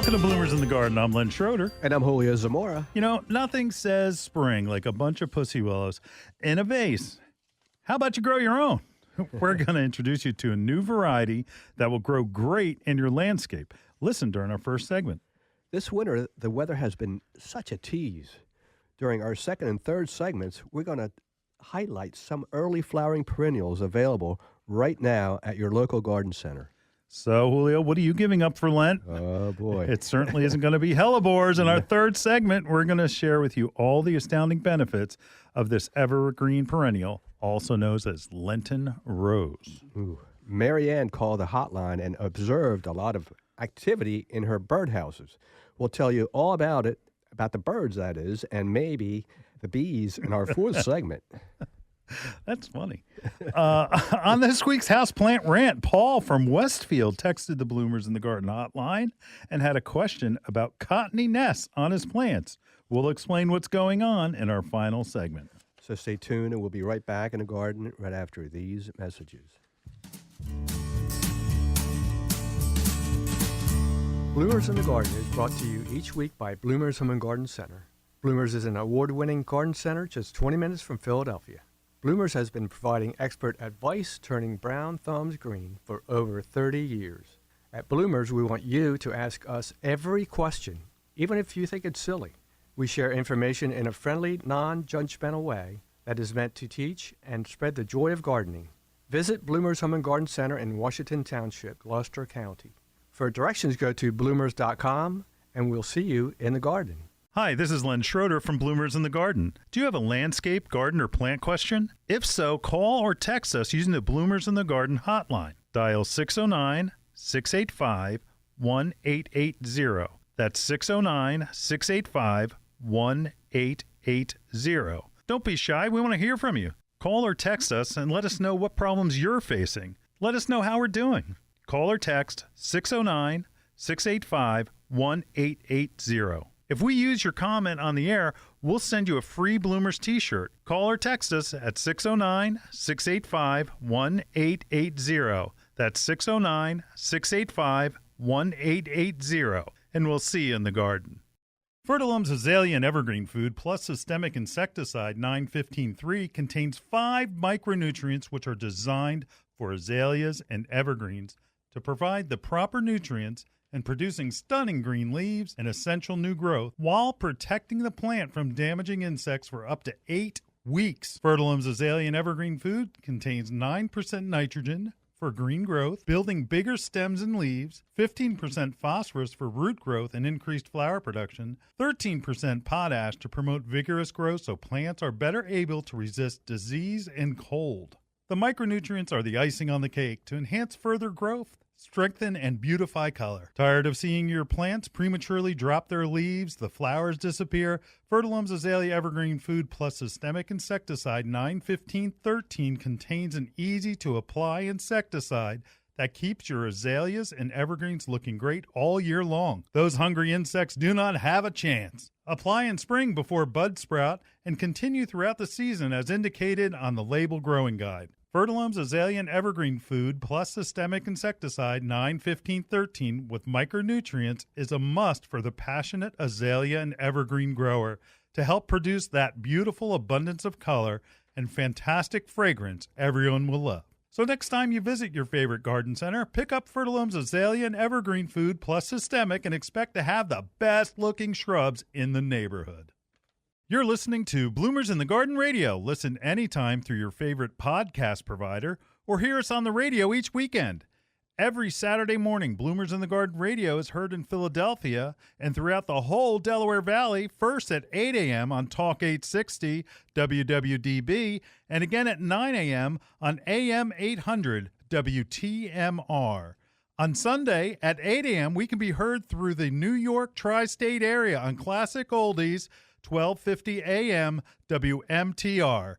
Welcome to Bloomers in the Garden. I'm Len Schroeder. And I'm Julio Zamora. You know, nothing says spring like a bunch of pussy willows in a vase. How about you grow your own? We're going to introduce you to a new variety that will grow great in your landscape. Listen during our first segment. This winter, the weather has been such a tease. During our second and third segments, we're going to highlight some early flowering perennials available right now at your local garden center. So, Julio, what are you giving up for Lent? Oh, boy. It certainly isn't going to be Hellebores. In our third segment, we're going to share with you all the astounding benefits of this evergreen perennial, also known as Lenten rose. Ooh. Mary Ann called the hotline and observed a lot of activity in her birdhouses. We'll tell you all about it, about the birds, that is, and maybe the bees in our fourth segment. That's funny. On this week's Houseplant Rant, Paul from Westfield texted the Bloomers in the Garden hotline and had a question about cottony nests on his plants. We'll explain what's going on in our final segment. So stay tuned, and we'll be right back in the garden right after these messages. Bloomers in the Garden is brought to you each week by Bloomers Home and Garden Center. Bloomers is an award-winning garden center just 20 minutes from Philadelphia. Bloomers has been providing expert advice turning brown thumbs green for over 30 years. At Bloomers, we want you to ask us every question, even if you think it's silly. We share information in a friendly, non-judgmental way that is meant to teach and spread the joy of gardening. Visit Bloomers Home and Garden Center in Washington Township, Gloucester County. For directions, go to bloomers.com, and we'll see you in the garden. Hi, this is Len Schroeder from Bloomers in the Garden. Do you have a landscape, garden, or plant question? If so, call or text us using the Bloomers in the Garden hotline. Dial 609-685-1880. That's 609-685-1880. Don't be shy. We want to hear from you. Call or text us and let us know what problems you're facing. Let us know how we're doing. Call or text 609-685-1880. If we use your comment on the air, we'll send you a free Bloomers t-shirt. Call or text us at 609-685-1880. That's 609-685-1880. And we'll see you in the garden. Fertilum's Azalea and Evergreen Food plus Systemic Insecticide 915-3 contains 5 micronutrients which are designed for azaleas and evergreens to provide the proper nutrients and producing stunning green leaves and essential new growth while protecting the plant from damaging insects for up to 8 weeks. Fertilum's Azalea and Evergreen Food contains 9% nitrogen for green growth, building bigger stems and leaves, 15% phosphorus for root growth and increased flower production, 13% potash to promote vigorous growth so plants are better able to resist disease and cold. The micronutrients are the icing on the cake to enhance further growth, strengthen, and beautify color. Tired of seeing your plants prematurely drop their leaves, the flowers disappear? Fertilum's Azalea Evergreen Food plus Systemic Insecticide 915-13 contains an easy-to-apply insecticide that keeps your azaleas and evergreens looking great all year long. Those hungry insects do not have a chance. Apply in spring before buds sprout and continue throughout the season as indicated on the label growing guide. Fertilum's Azalea and Evergreen Food plus Systemic Insecticide 915-13 with micronutrients is a must for the passionate azalea and evergreen grower to help produce that beautiful abundance of color and fantastic fragrance everyone will love. So next time you visit your favorite garden center, pick up Fertilum's Azalea and Evergreen Food plus Systemic and expect to have the best looking shrubs in the neighborhood. You're listening to Bloomers in the Garden Radio. Listen anytime through your favorite podcast provider or hear us on the radio each weekend. Every Saturday morning, Bloomers in the Garden Radio is heard in Philadelphia and throughout the whole Delaware Valley, first at 8 a.m. on Talk 860 WWDB and again at 9 a.m. on AM 800 WTMR. On Sunday at 8 a.m., we can be heard through the New York tri-state area on Classic Oldies 1250 AM WMTR.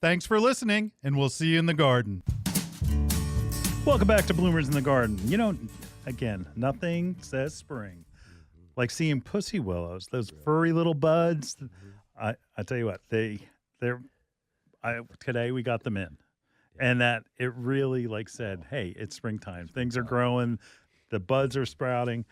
Thanks for listening, and we'll see you in the garden. Welcome back to Bloomers in the Garden. You know, again, nothing says spring like seeing pussy willows, those furry little buds. I tell you what, today we got them in. And that it really said, hey, it's springtime. Things are growing. The buds are sprouting.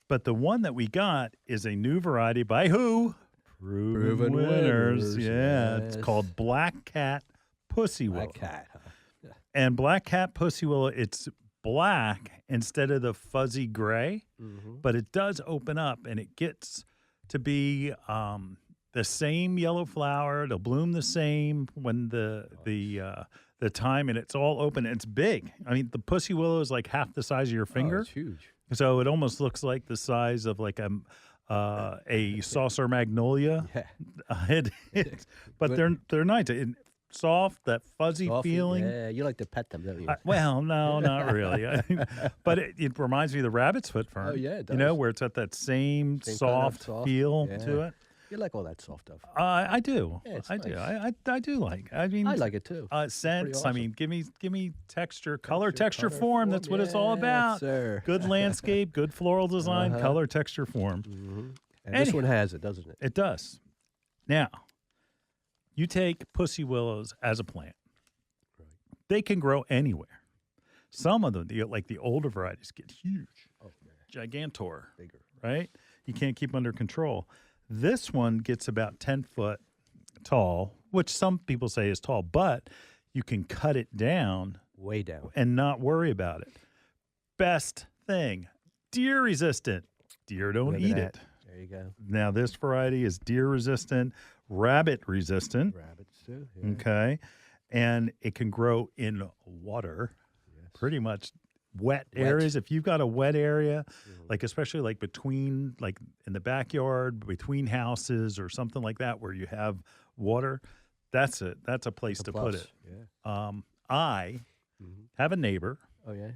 But the one that we got is a new variety by who? Proven Winners. Yeah, yes. it's called Black Cat Pussy Willow. Black cat, huh? Yeah. And Black Cat Pussy Willow, it's black instead of the fuzzy gray, but it does open up and it gets to be the same yellow flower. It'll bloom the same when the time, and it's all open. It's big. I mean, the Pussy Willow is like half the size of your finger. Oh, it's huge. So it almost looks like the size of like a saucer magnolia. Yeah. But they're nice. Soft, that fuzzy Soft, feeling. Yeah, you like to pet them, don't you? Well, no, not really. But it reminds me of the rabbit's foot fern. Oh, yeah, it You know, does. where it's at that same Same kind of soft soft, feel yeah. to it. You like all that soft stuff. I do. Yeah, it's I do. nice. I do like. I mean, I like it too. Scents. awesome. I mean, give me texture, color, texture, form. That's what it's all Yes, about. sir. Good landscape, good floral design, color, texture, form. And this one has it, doesn't it? It does. Now, you take pussy willows as a plant. They can grow anywhere. Some of them, like the older varieties, get huge, gigantor, Bigger. right? You can't keep under control. This one gets about 10 foot tall, which some people say is tall, but you can cut it down Way down. and not worry about it. Best thing, deer resistant. Deer don't Look at eat that. it. There you go. Now, this variety is deer resistant, rabbit resistant. Rabbits too. Yeah. Okay. And it can grow in water, pretty much wet areas. If you've got a wet area, like especially like between, like in the backyard, between houses or something like that where you have water, that's it. That's a place to put it. Yeah. I have a neighbor. Oh, yeah?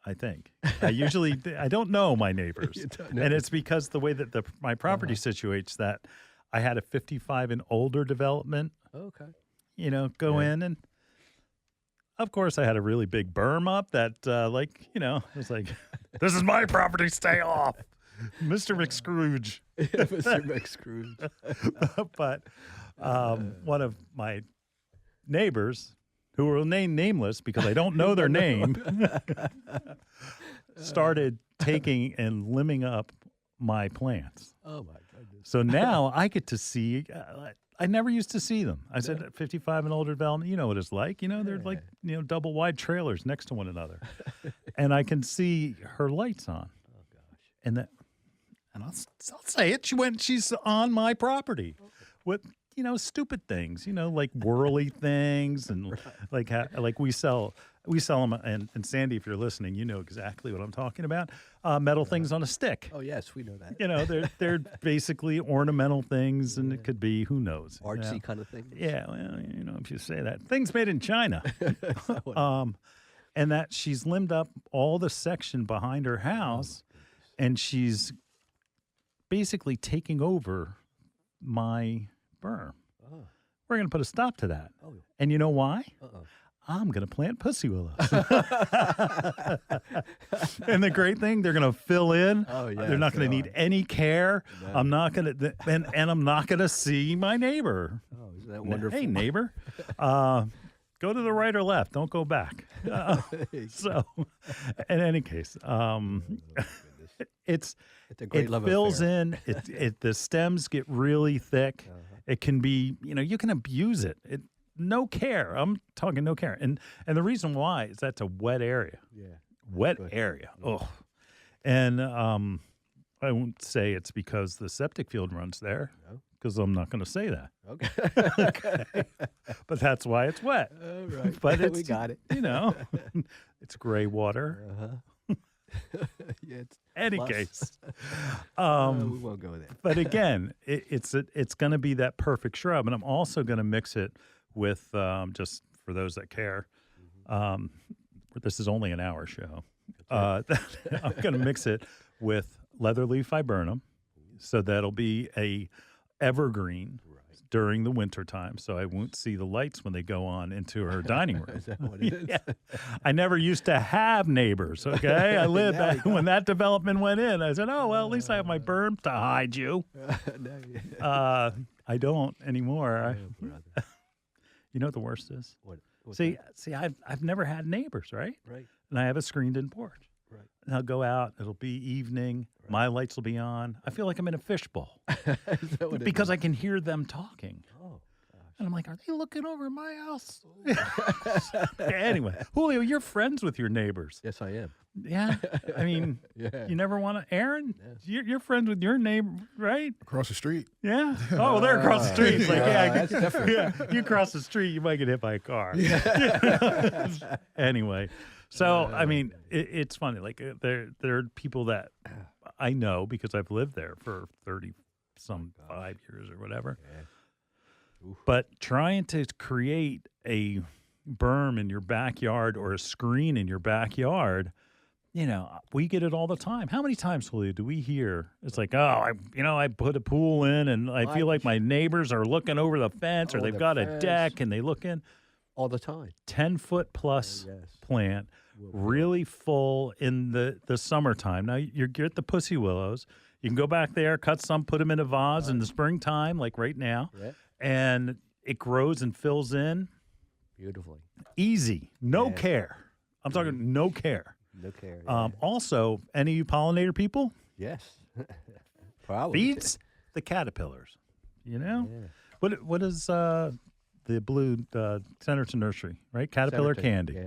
I think. I don't know my neighbors. You don't know. And it's because the way that my property situates that I had a 55 and older development, Okay. go in, and of course I had a really big berm up that it was like, this is my property, stay off. Mr. McScrooge. Mr. McScrooge. But one of my neighbors, who will remain nameless because I don't know their name, started taking and limbing up my plants. Oh, my goodness. So now I get to see. I never used to see them. I said 55 and older development. You know what it's like. They're like double wide trailers next to one another, and I can see her lights on. Oh, gosh. And I'll say it. She's on my property with stupid things. Like whirly things and like we sell them. And Sandy, if you're listening, you know exactly what I'm talking about. Metal things on a stick. Oh, yes, we know that. They're basically ornamental things, and it could be, who knows, Artsy kind of thing. Yeah, well, if you say that, things made in China. And that she's limbed up all the section behind her house, and she's basically taking over my berm. Oh. We're going to put a stop to that. Oh. And you know why? Uh-oh. I'm going to plant pussy willows. And the great thing, they're going to fill in. Oh, yeah, they're not going to need any care. No. I'm not going to, and I'm not going to see my neighbor. Oh, isn't that wonderful? Hey, neighbor, go to the right or left. Don't go back. So, in any case, it's a great it love fills affair. in. The stems get really thick. It can be, you can abuse it. No care. I'm talking no care. And the reason why is that's a wet area. Yeah. Wet area. Oh. And I won't say it's because the septic field runs there, because I'm not going to say that. Okay. Okay. But that's why it's wet. All right. But we got it. It's gray water. Yeah, it's Any plus. case. We won't go there. But again, it's going to be that perfect shrub. And I'm also going to mix it with, just for those that care, this is only an hour show. I'm going to mix it with leatherleaf viburnum, so that'll be a evergreen during the winter time, so I won't see the lights when they go on into her dining room. Is that what it is? Yeah. I never used to have neighbors, okay? I lived Now you when that development went in. I said, oh, well, at least I have my berm to hide you. I don't anymore. You know what the worst is? What's See, that? I've never had neighbors, right? Right. And I have a screened-in porch. Right. and I'll go out. It'll be evening. Right. My lights will be on. I feel like I'm in a fishbowl because I can hear them talking. Oh, gosh. And I'm like, are they looking over my house? Anyway, Julio, you're friends with your neighbors. Yes, I am. Yeah. I mean, you never want to, Aaron, you're friends with your neighbor, right? Across the street. Yeah. Oh, they're across the street. It's like, that's different. Yeah, you cross the street, you might get hit by a car. Anyway, so, I mean, it's funny. Like, there are people that I know because I've lived there for 5 years or whatever. Yeah. But trying to create a berm in your backyard or a screen in your backyard, we get it all the time. How many times, Julio, do we hear? It's like, I put a pool in and I feel like my neighbors are looking over the fence or they've got a deck and they look in. All the time. 10-foot plus plant, really full in the summertime. Now, you're at the Pussy Willows. You can go back there, cut some, put them in a vase in the springtime, like right now, and it grows and fills in. Beautifully. Easy. No care. I'm talking no care. No care. Also, any of you pollinator people? Yes. Probably. Feeds the caterpillars. Yeah. What is the blue Centerton Nursery, right? Caterpillar candy.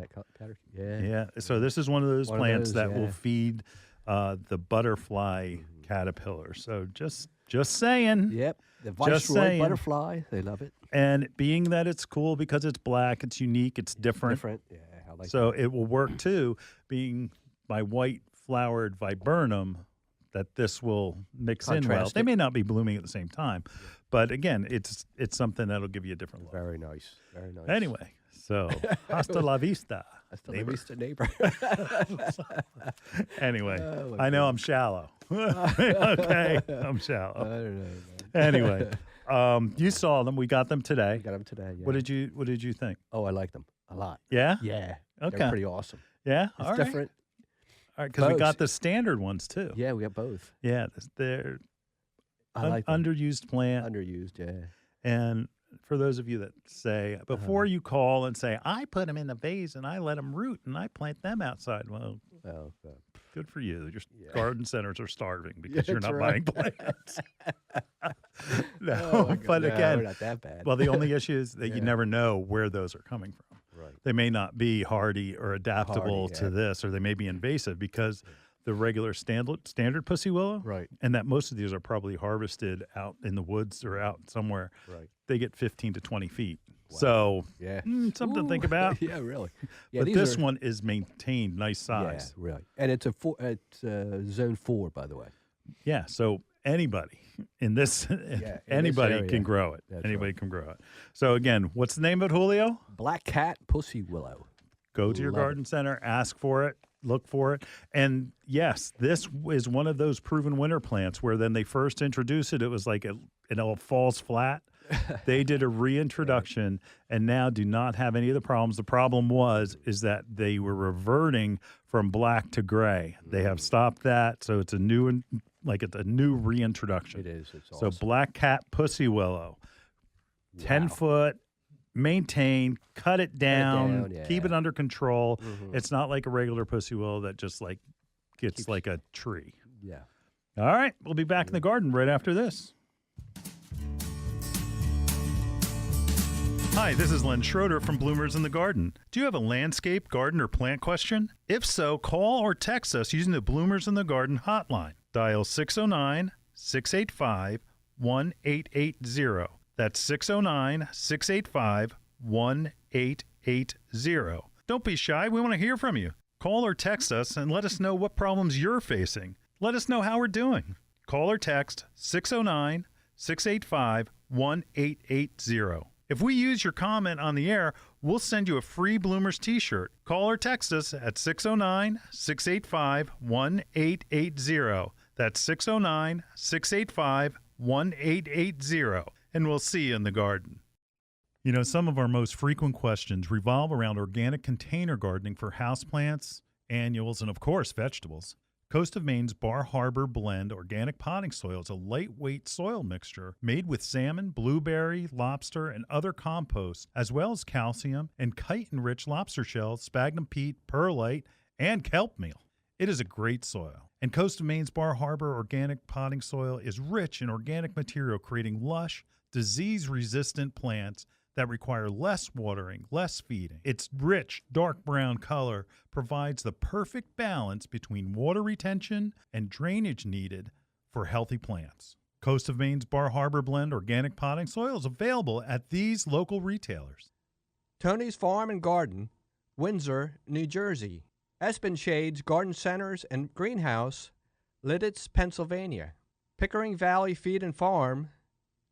Yeah. So this is one of those plants that will feed the butterfly caterpillar. So just saying. Yep. The Viceroy butterfly. They love it. And being that it's cool because it's black, it's unique, it's different. Yeah. I like so it will work too, being my white flowered viburnum, that this will mix in well. They may not be blooming at the same time, but again, it's something that'll give you a different look. Very nice. Very nice. Anyway, so hasta la vista. Hasta la vista, neighbor. Anyway, I know I'm shallow. Okay, I'm shallow. I don't know, man. Anyway, you saw them. We got them today. We got them today. Yeah. What did you think? Oh, I like them a lot. Yeah. Yeah. Okay. They're pretty awesome. Yeah. It's all different. All right, because we got the standard ones too. Yeah, we got both. Yeah, they're I like them. Underused plant. Underused. Yeah. And for those of you that say, before you call and say, I put them in a vase and I let them root and I plant them outside. Well, good for you. Your garden centers are starving because you're not buying plants. But again, we're not that bad. Well, the only issue is that you never know where those are coming from. Right. They may not be hardy or adaptable to this, or they may be invasive because the regular standard pussy willow, and that most of these are probably harvested out in the woods or out somewhere. Right. They get 15 to 20 feet. Wow. So something to think about. Yeah, really. Yeah, but this one is maintained nice size. Yeah, really. And it's zone 4, by the way. Yeah, so anybody in this, anybody can grow it. Anybody can grow it. So again, what's the name of it, Julio? Black cat pussy willow. Go to your garden center, ask for it, look for it. And yes, this is one of those proven winter plants where then they first introduced it. It was like it all falls flat. They did a reintroduction and now do not have any of the problems. The problem is that they were reverting from black to gray. They have stopped that, so it's a new reintroduction. It is. It's awesome. So black cat pussy willow, 10-foot, maintain, cut it down, keep it under control. Mm-hmm. It's not like a regular pussy willow that just like gets like a tree. Yeah. All right, we'll be back in the garden right after this. Hi, this is Len Schroeder from Bloomers in the Garden. Do you have a landscape, garden, or plant question? If so, call or text us using the Bloomers in the Garden hotline. Dial 609-685-1880. That's 609-685-1880. Don't be shy. We want to hear from you. Call or text us and let us know what problems you're facing. Let us know how we're doing. Call or text 609-685-1880. If we use your comment on the air, we'll send you a free Bloomers t-shirt. Call or text us at 609-685-1880. That's 609-685-1880. And we'll see you in the garden. You know, some of our most frequent questions revolve around organic container gardening for houseplants, annuals, and of course, vegetables. Coast of Maine's Bar Harbor Blend Organic Potting Soil is a lightweight soil mixture made with salmon, blueberry, lobster, and other composts, as well as calcium and chitin-rich lobster shells, sphagnum peat, perlite, and kelp meal. It is a great soil. And Coast of Maine's Bar Harbor organic potting soil is rich in organic material, creating lush, disease-resistant plants that require less watering, less feeding. Its rich, dark brown color provides the perfect balance between water retention and drainage needed for healthy plants. Coast of Maine's Bar Harbor Blend organic potting soil is available at these local retailers. Tony's Farm and Garden, Windsor, New Jersey. Espen Shades Garden Centers and Greenhouse, Lidditz, Pennsylvania. Pickering Valley Feed and Farm,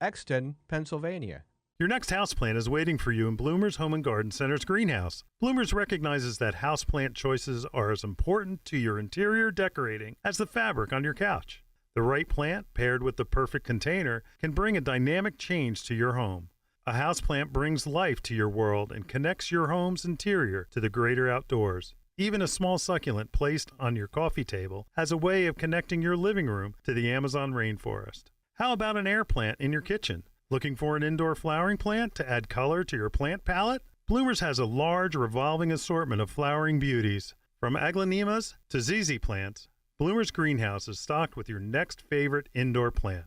Exton, Pennsylvania. Your next houseplant is waiting for you in Bloomer's Home and Garden Center's greenhouse. Bloomers recognizes that houseplant choices are as important to your interior decorating as the fabric on your couch. The right plant, paired with the perfect container, can bring a dynamic change to your home. A houseplant brings life to your world and connects your home's interior to the greater outdoors. Even a small succulent placed on your coffee table has a way of connecting your living room to the Amazon rainforest. How about an air plant in your kitchen? Looking for an indoor flowering plant to add color to your plant palette? Bloomers has a large revolving assortment of flowering beauties. From aglaonemas to ZZ plants, Bloomers Greenhouse is stocked with your next favorite indoor plant.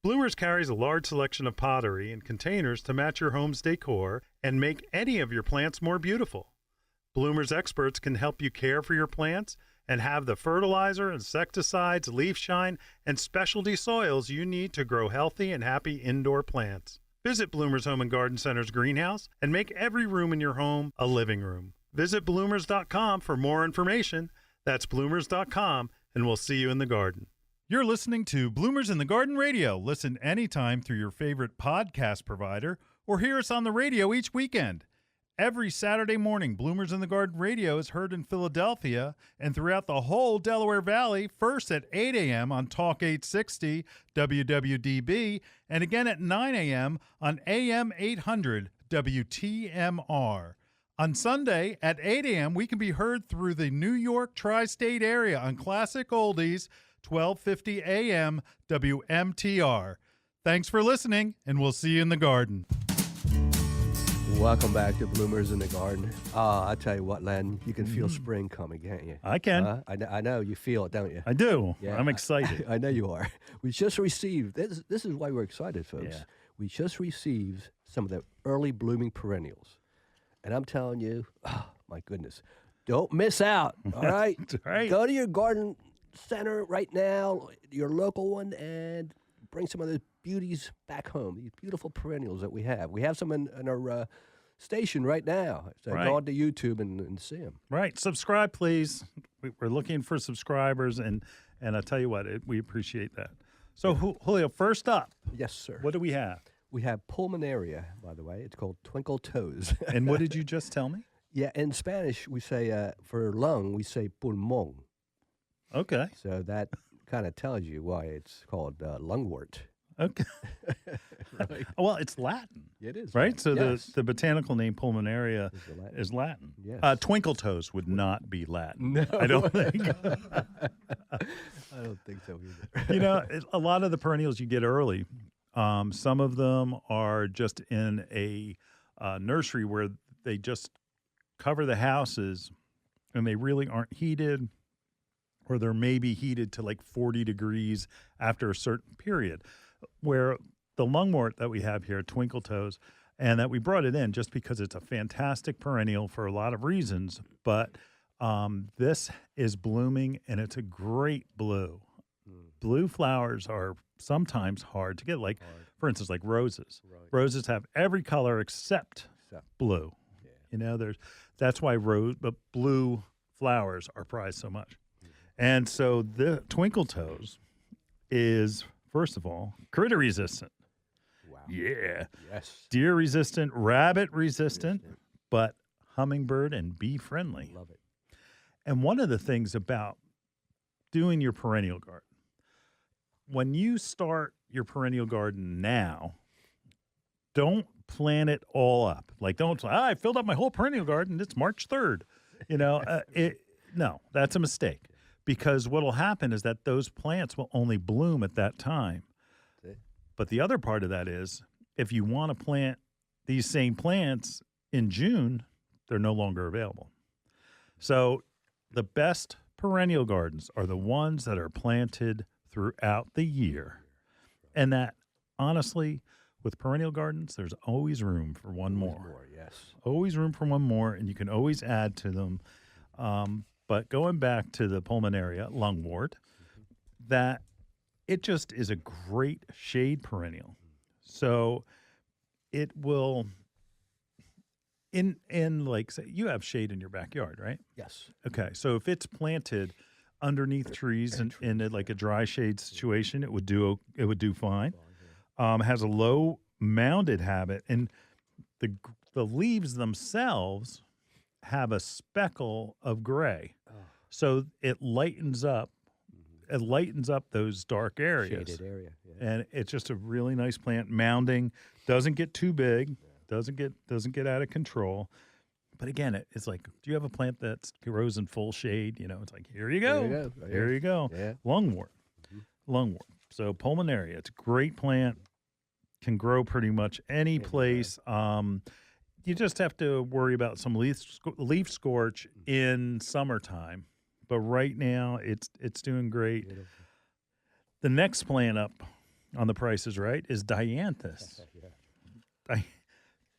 Bloomers carries a large selection of pottery and containers to match your home's decor and make any of your plants more beautiful. Bloomers experts can help you care for your plants and have the fertilizer, insecticides, leaf shine, and specialty soils you need to grow healthy and happy indoor plants. Visit Bloomers Home and Garden Center's greenhouse and make every room in your home a living room. Visit bloomers.com for more information. That's bloomers.com, and we'll see you in the garden. You're listening to Bloomers in the Garden Radio. Listen anytime through your favorite podcast provider or hear us on the radio each weekend. Every Saturday morning, Bloomers in the Garden Radio is heard in Philadelphia and throughout the whole Delaware Valley, first at 8 a.m. on Talk 860 WWDB, and again at 9 a.m. on AM 800 WTMR. On Sunday at 8 a.m., we can be heard through the New York tri-state area on Classic Oldies, 1250 a.m. WMTR. Thanks for listening, and we'll see you in the garden. Welcome back to Bloomers in the Garden. I tell you what, Len, you can feel spring coming, can't you? I can. I know you feel it, don't you? I do. Yeah, I'm excited. I know you are. We just received, this is why we're excited, folks. Yeah. We just received some of the early blooming perennials. And I'm telling you, oh, my goodness, don't miss out, all right? Right. Go to your garden center right now, your local one, and bring some of those beauties back home, these beautiful perennials that we have. We have some in our station right now. So Right. go on to YouTube and see them. Right. Subscribe, please. We're looking for subscribers, and I tell you what, we appreciate that. So, Julio, first up, Yes, sir. what do we have? We have pulmonaria, by the way. It's called twinkle toes. And what did you just tell me? Yeah, in Spanish, we say, for lung, we say pulmón. Okay. So that kind of tells you why it's called lungwort. Okay. Right. Well, it's Latin, It is. right? So Yes. the botanical name pulmonaria Is the Latin. is Latin. Yes. Twinkle toes would not be Latin. No. I don't think. I don't think so either. You know, a lot of the perennials you get early, some of them are just in a nursery where they just cover the houses and they really aren't heated, or they're maybe heated to like 40 degrees after a certain period. Where the lungwort that we have here, twinkle toes, and that we brought it in just because it's a fantastic perennial for a lot of reasons, but this is blooming and it's a great blue. Blue flowers are sometimes hard to get, like, for instance, like roses. Right. Roses have every color except blue. Yeah. You know, that's why blue flowers are prized so much. And so the twinkle toes is, first of all, critter resistant. Wow. Yeah. Yes. Deer resistant, rabbit resistant, but hummingbird and bee friendly. Love it. And one of the things about doing your perennial garden, when you start your perennial garden now, don't plan it all up. Like, don't say, I filled up my whole perennial garden. It's March 3rd. You know, no, that's a mistake. Because what will happen is that those plants will only bloom at that time. But the other part of that is, if you want to plant these same plants in June, they're no longer available. So the best perennial gardens are the ones that are planted throughout the year. And that, honestly, with perennial gardens, there's always room for one more. Yes. Always room for one more, and you can always add to them. But going back to the pulmonaria, lungwort, that it just is a great shade perennial. So it will, in like, say, you have shade in your backyard, right? Yes. Okay, so if it's planted underneath trees and in like a dry shade situation, it would do fine. Has a low mounded habit, and the leaves themselves have a speckle of gray, so it lightens up. It lightens up those dark areas. Shaded area, and it's just a really nice plant. Mounding, doesn't get too big, doesn't get out of control. But again, it's like, do you have a plant that grows in full shade? You know, it's like, here you go. Here you go. Yeah. Lungwort. Lungwort. So pulmonaria, it's a great plant. Can grow pretty much any place. You just have to worry about some leaf scorch in summertime. But right now, it's doing great. Beautiful. The next plant up on the Price is Right is dianthus.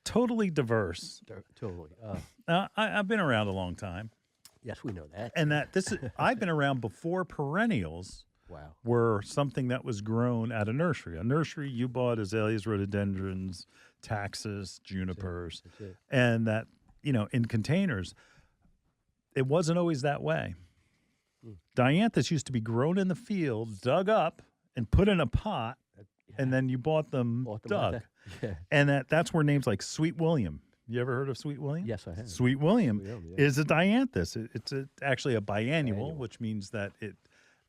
Totally diverse. Totally. I've been around a long time. Yes, we know that. And I've been around before perennials were something that was grown at a nursery. A nursery, you bought azaleas, rhododendrons, taxus, junipers, and that, in containers. It wasn't always that way. Dianthus used to be grown in the field, dug up, and put in a pot, and then you bought them dug. And that's where names like Sweet William. You ever heard of Sweet William? Yes, I have. Sweet William is a dianthus. It's actually a biannual, which means that it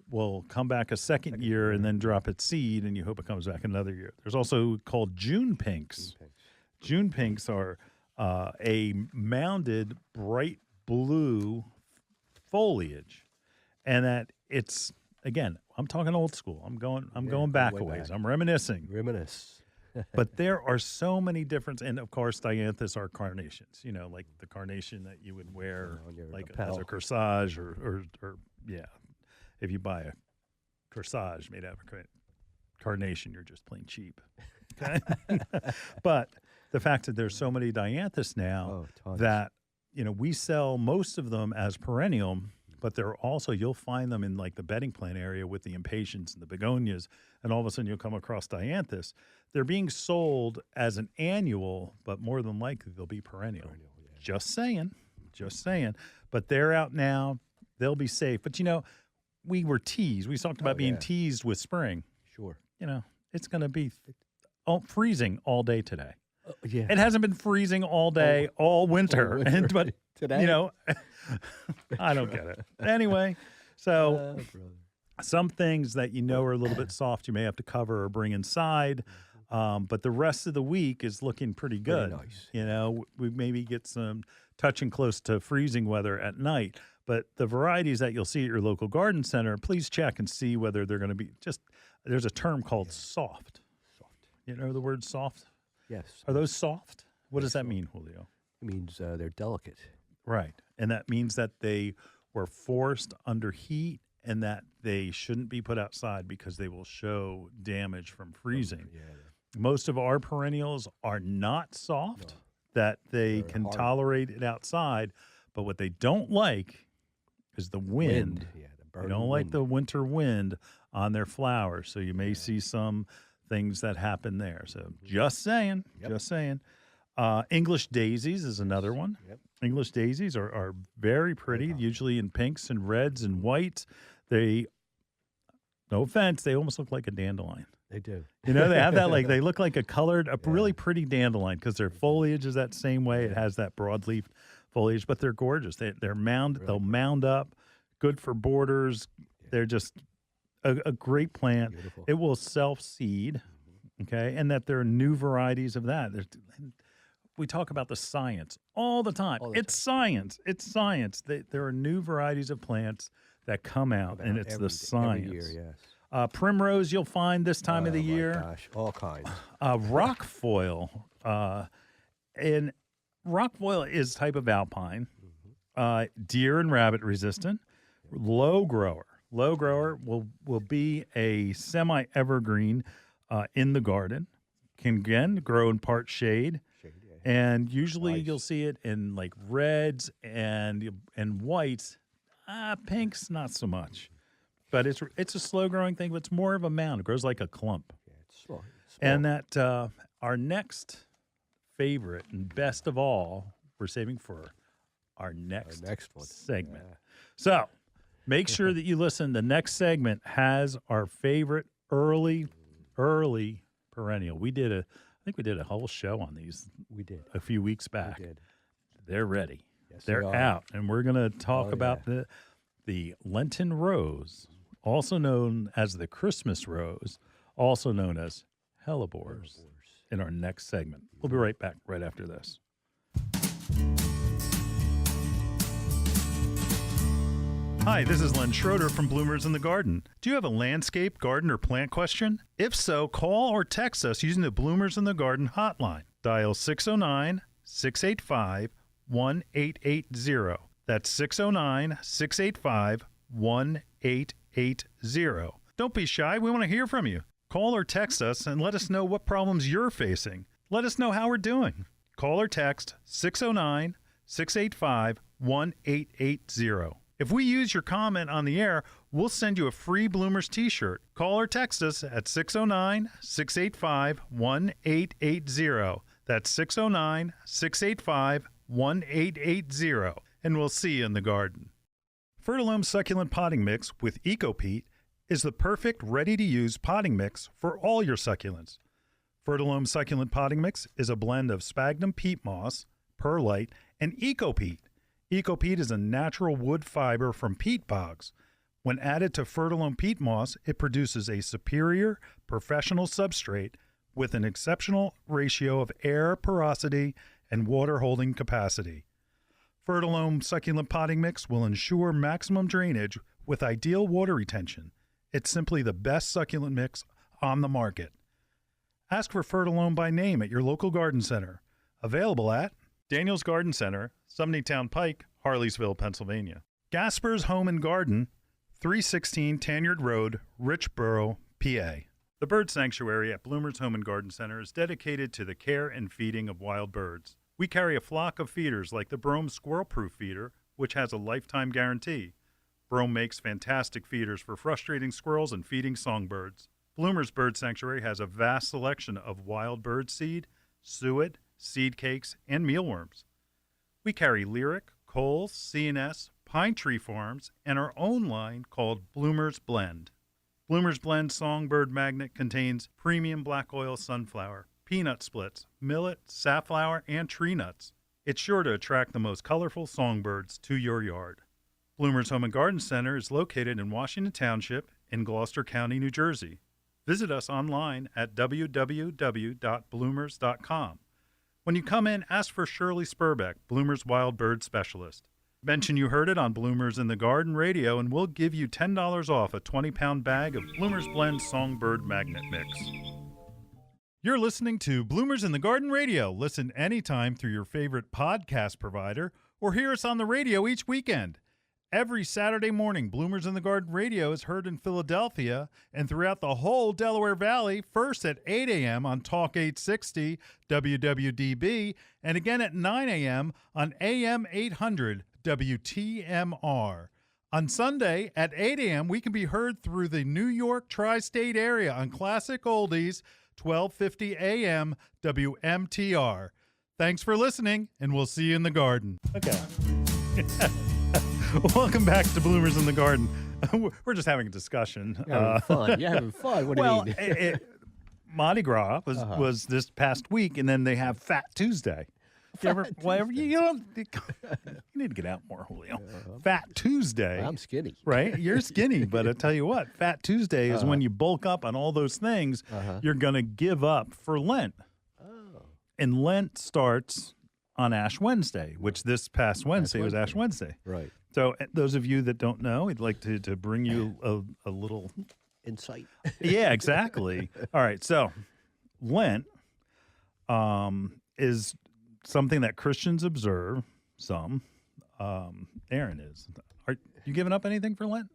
will come back a second year and then drop its seed, and you hope it comes back another year. There's also called June pinks. June pinks are a mounded, bright blue foliage. And that it's, again, I'm talking old school. I'm going back a ways. I'm reminiscing. Reminisce. But there are so many different, and of course, dianthus are carnations. Like the carnation that you would wear, like as a corsage, or if you buy a corsage made out of carnation, you're just plain cheap. Okay, but the fact that there's so many dianthus now that we sell most of them as perennial. But they're also, you'll find them in like the bedding plant area with the impatiens and the begonias, and all of a sudden you'll come across dianthus. They're being sold as an annual, but more than likely they'll be perennial. Just saying. But they're out now. They'll be safe. But we were teased. We talked about being teased with spring. Sure. It's going to be freezing all day today. Yeah. It hasn't been freezing all day, all winter. But today, I don't get it. Anyway, so some things that are a little bit soft, you may have to cover or bring inside. But the rest of the week is looking pretty good. Pretty nice. We maybe get some touching close to freezing weather at night. But the varieties that you'll see at your local garden center, please check and see whether they're going to be there's a term called soft. You know the word soft? Yes. Are those soft? What does that mean, Julio? It means they're delicate. Right. And that means that they were forced under heat and that they shouldn't be put outside because they will show damage from freezing. Most of our perennials are not soft, that they can tolerate it outside. But what they don't like is the wind. They don't like the winter wind on their flowers. So you may see some things that happen there. So just saying. English daisies is another one. English daisies are very pretty, usually in pinks and reds and whites. They, no offense, they almost look like a dandelion. They do. They have that, like, they look like a really pretty dandelion because their foliage is that same way. It has that broadleaf foliage, but they're gorgeous. They'll mound up, good for borders. They're just a great plant. Beautiful. It will self-seed, okay, and that there are new varieties of that. We talk about the science all the time. It's science. There are new varieties of plants that come out, and it's the science. Every year, Primrose you'll find this time of the year. Gosh, all kinds. Rockfoil. And rockfoil is type of alpine. Deer and rabbit resistant. low grower. Low grower will be a semi-evergreen in the garden. Can again grow in part shade. And usually you'll see it in like reds and whites. Pinks, not so much. But it's a slow growing thing, but it's more of a mound. It grows like a clump. Yeah, it's small. And that our next favorite and best of all, we're saving for our next one. segment. Yeah. So make sure that you listen. The next segment has our favorite early perennial. I think we did a whole show on these. We did a few weeks back. We did. They're ready. Yes, They're they are. out, and we're going to talk about the Lenten rose, also known as the Christmas rose, also known as Hellebores, in our next segment. We'll be right back right after this. Hi, this is Len Schroeder from Bloomers in the Garden. Do you have a landscape, garden, or plant question? If so, call or text us using the Bloomers in the Garden hotline. Dial 609-685-1880. That's 609-685-1880. Don't be shy. We want to hear from you. Call or text us and let us know what problems you're facing. Let us know how we're doing. Call or text 609-685-1880. If we use your comment on the air, we'll send you a free Bloomers t-shirt. Call or text us at 609-685-1880. That's 609-685-1880. And we'll see you in the garden. Fertilome Succulent Potting Mix with EcoPeat is the perfect ready-to-use potting mix for all your succulents. Fertilome Succulent Potting Mix is a blend of sphagnum peat moss, perlite, and EcoPeat. EcoPeat is a natural wood fiber from peat bogs. When added to Fertilome peat moss, it produces a superior professional substrate with an exceptional ratio of air porosity and water holding capacity. Fertilome Succulent Potting Mix will ensure maximum drainage with ideal water retention. It's simply the best succulent mix on the market. Ask for Fertilome by name at your local garden center. Available at Daniel's Garden Center, Sumneytown Pike, Harleysville, Pennsylvania. Gasper's Home and Garden, 316 Tanyard Road, Richboro, PA. The Bird Sanctuary at Bloomer's Home and Garden Center is dedicated to the care and feeding of wild birds. We carry a flock of feeders like the Brome Squirrel-Proof Feeder, which has a lifetime guarantee. Brome makes fantastic feeders for frustrating squirrels and feeding songbirds. Bloomer's Bird Sanctuary has a vast selection of wild bird seed, suet, seed cakes, and mealworms. We carry Lyric, Coles, C&S, Pine Tree Farms, and our own line called Bloomer's Blend. Bloomer's Blend Songbird Magnet contains premium black oil sunflower, peanut splits, millet, safflower, and tree nuts. It's sure to attract the most colorful songbirds to your yard. Bloomer's Home and Garden Center is located in Washington Township in Gloucester County, New Jersey. Visit us online at www.bloomers.com. When you come in, ask for Shirley Spurbeck, Bloomer's Wild Bird Specialist. Mention you heard it on Bloomers in the Garden Radio, and we'll give you $10 off a 20-pound bag of Bloomer's Blend Songbird Magnet Mix. You're listening to Bloomers in the Garden Radio. Listen anytime through your favorite podcast provider or hear us on the radio each weekend. Every Saturday morning, Bloomers in the Garden Radio is heard in Philadelphia and throughout the whole Delaware Valley, first at 8 a.m. on Talk 860 WWDB and again at 9 a.m. on AM 800 WTMR. On Sunday at 8 a.m., we can be heard through the New York tri-state area on Classic Oldies 1250 a.m. WMTR. Thanks for listening, and we'll see you in the garden. Okay. Welcome back to Bloomers in the Garden. We're just having a discussion. You're having fun. You're having fun. What do you mean? Mardi Gras was this past week, and then they have Fat Tuesday. You need to get out more, Julio. Fat Tuesday. I'm skinny. Right? You're skinny, but I tell you what, Fat Tuesday is when you bulk up on all those things you're going to give up for Lent. Oh. And Lent starts on Ash Wednesday, which this past Wednesday was Ash Wednesday. Right. So those of you that don't know, I'd like to bring you a little insight. Yeah, exactly. All right. So Lent is something that Christians observe. Some. Aaron is. You giving up anything for Lent?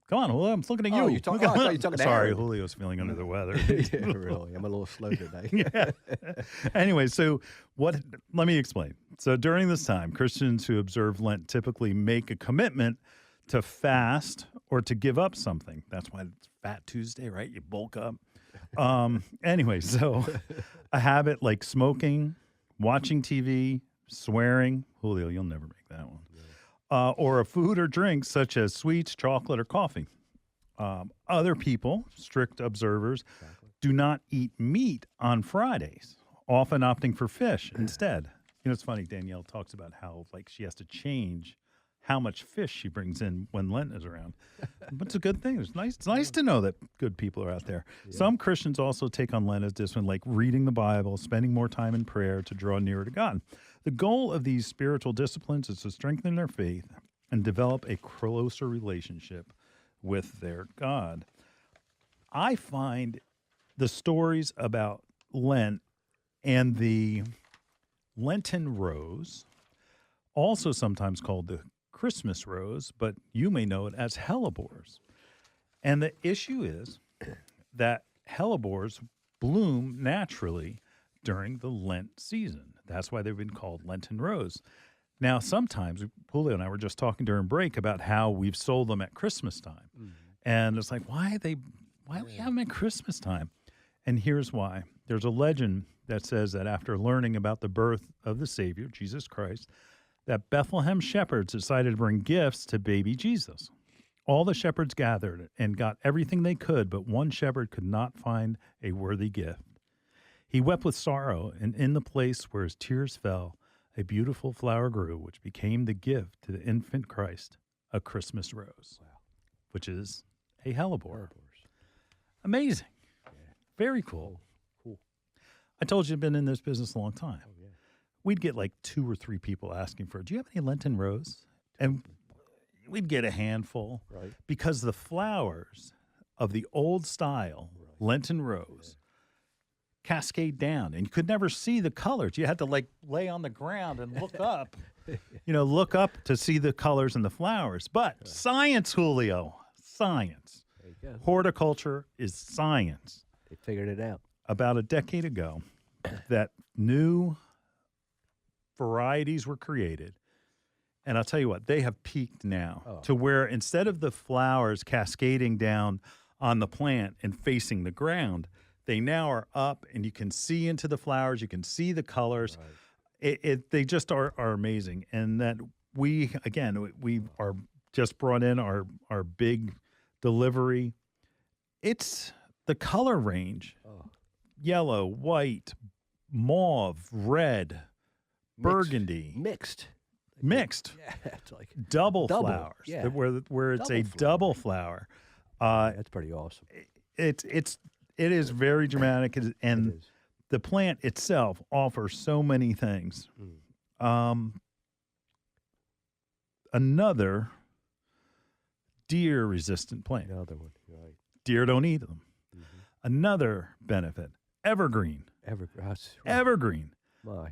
Come on, Julio. I'm looking at you. Oh, I thought you were talking to Sorry, Aaron. Julio's feeling under the weather. Yeah, really. I'm a little slow today. Yeah. Anyway, so let me explain. So during this time, Christians who observe Lent typically make a commitment to fast or to give up something. That's why it's Fat Tuesday, right? You bulk up. Anyway, so a habit like smoking, watching TV, swearing. Julio, you'll never make that one. Or a food or drink such as sweets, chocolate, or coffee. Other people, strict observers, do not eat meat on Fridays, often opting for fish instead. You know, it's funny, Danielle talks about how like she has to change how much fish she brings in when Lent is around. But it's a good thing. It's nice to know that good people are out there. Yeah. Some Christians also take on Lent as discipline, like reading the Bible, spending more time in prayer to draw nearer to God. The goal of these spiritual disciplines is to strengthen their faith and develop a closer relationship with their God. I find the stories about Lent and the Lenten rose, also sometimes called the Christmas rose, but you may know it as hellebores. And the issue is that hellebores bloom naturally during the Lent season. That's why they've been called Lenten rose. Now, sometimes, Julio and I were just talking during break about how we've sold them at Christmas time. Mm-hmm. And it's like, why do we have them at Christmas time? And here's why. There's a legend that says that after learning about the birth of the Savior, Jesus Christ, that Bethlehem shepherds decided to bring gifts to baby Jesus. All the shepherds gathered and got everything they could, but one shepherd could not find a worthy gift. He wept with sorrow, and in the place where his tears fell, a beautiful flower grew, which became the gift to the infant Christ, a Christmas rose, which is a hellebore. Amazing. Yeah. Very cool. Cool. I told you I've been in this business a long time. Oh, yeah. We'd get like 2 or 3 people asking for, do you have any Lenten rose? And we'd get a handful, right, because the flowers of the old style Lenten rose cascade down, and you could never see the colors. You had to like lay on the ground and look up, look up to see the colors and the flowers. But science, Julio, science. There you go. Horticulture is science. They figured it out. About a decade ago, that new varieties were created. And I'll tell you what, they have peaked now to where instead of the flowers cascading down on the plant and facing the ground, they now are up and you can see into the flowers. You can see the colors. Right. They just are amazing. And that we are just brought in our big delivery. It's the color range, yellow, white, mauve, red, burgundy. Mixed. Yeah, it's like double flowers. Yeah. Where it's a double flower. That's pretty awesome. It is very dramatic, and the plant itself offers so many things. Another deer-resistant plant. Another one, right? Deer don't eat them. Mm-hmm. Another benefit: evergreen. Evergreen. My.